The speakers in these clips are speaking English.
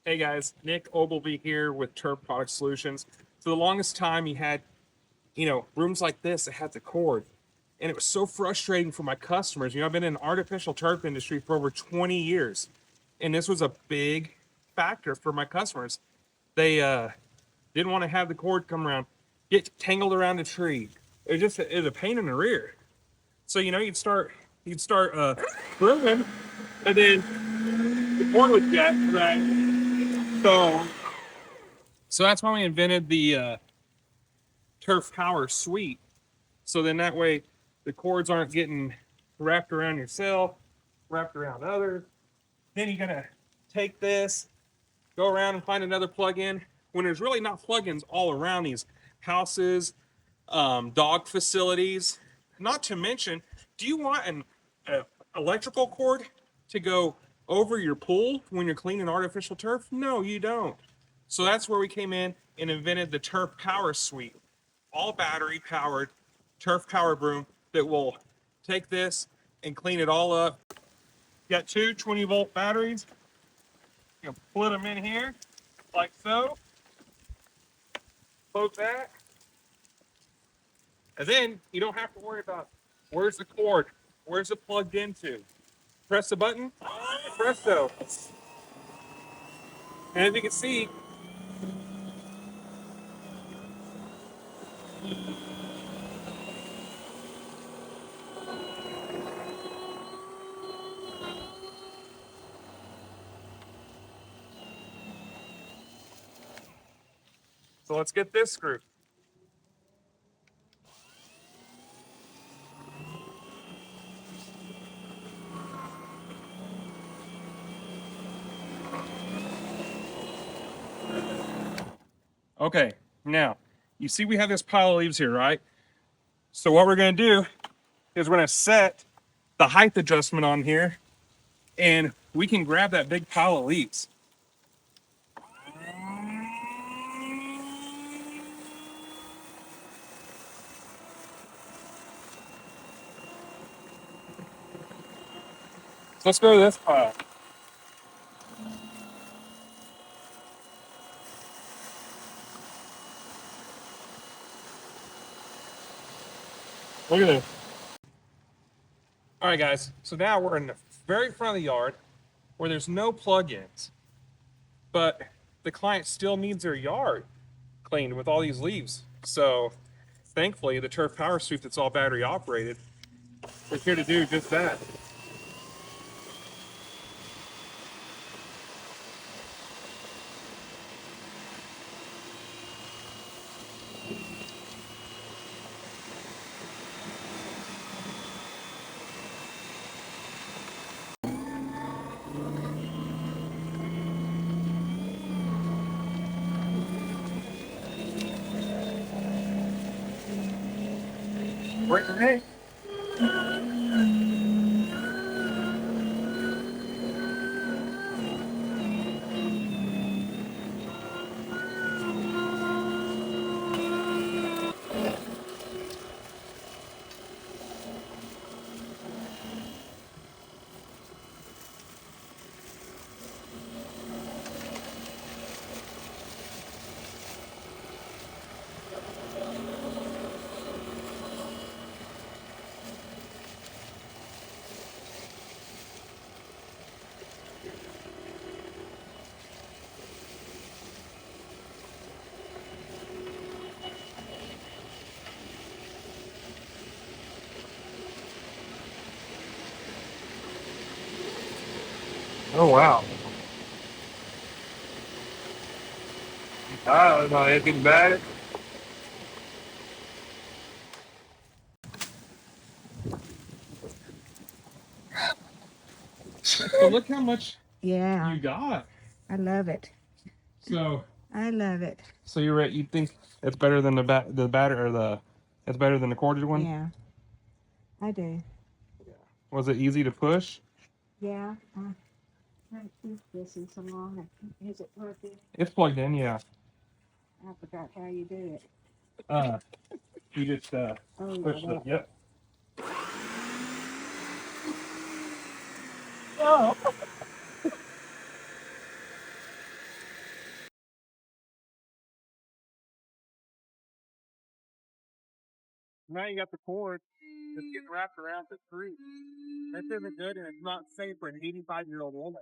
Hey guys, Nick Ogilvy here with Turf Product Solutions. For the longest time, you had, rooms like this that had the cord, and it was so frustrating for my customers. I've been in the artificial turf industry for over 20 years, and this was a big factor for my customers. They didn't want to have the cord come around, get tangled around a tree. It was a pain in the rear. So you'd start grooming, and then the cord would jet, right? So So that's why we invented the Turf Power Suite. So then that way the cords aren't getting wrapped around yourself, wrapped around others. Then you gotta take this, go around and find another plug-in when there's really not plug-ins all around these houses, dog facilities. Not to mention, do you want an electrical cord to go over your pool when you're cleaning artificial turf? No, you don't. So that's where we came in and invented the Turf Power Suite, all battery powered turf power broom that will take this and clean it all up. You got two 20-volt batteries. You can put them in here like so. Close that. And then you don't have to worry about where's the cord, where's it plugged into. Press the button, presto. And as you can see, so let's get this screwed. Okay, now you see we have this pile of leaves here, right? So what we're gonna do is we're gonna set the height adjustment on here, and we can grab that big pile of leaves. So let's go to this pile. Look at this. All right, guys. So now we're in the very front of the yard where there's no plug-ins, but the client still needs their yard cleaned with all these leaves. So thankfully, the Turf Power Suite that's all battery operated is here to do just that. Right today. Oh wow. I don't know anything about it. So look how much Yeah, you got. I love it. So I love it. so you're right. You think it's better than the batter or the it's better than the corded one? Yeah, I do. Was it easy to push? Yeah, I haven't used this in so long. Is it working? It's plugged in, yeah. I forgot how you do it. Uh, you just Oh, yeah, push the that. yep. Oh. Now you got the cord that's getting wrapped around the tree. This isn't good, and it's not safe for an 85-year-old woman.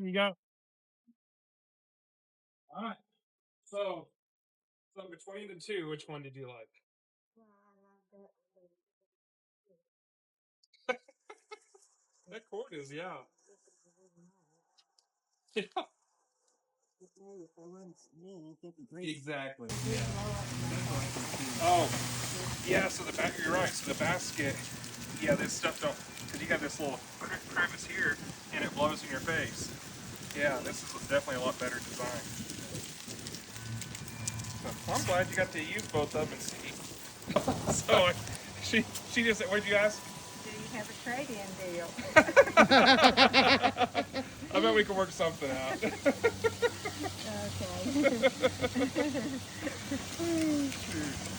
You got. All right. So between the two, which one did you like? Well, I love That cord is, yeah. Exactly. Yeah. Oh, yeah. So you're right. So the basket, yeah, this stuff don't, because you got this little crevice here, and it blows in your face. Yeah, this is definitely a lot better design. So I'm glad you got to use both of them and see. So she just, what did you ask? Do you have a trade-in deal? I bet we can work something out. Okay. Shoot.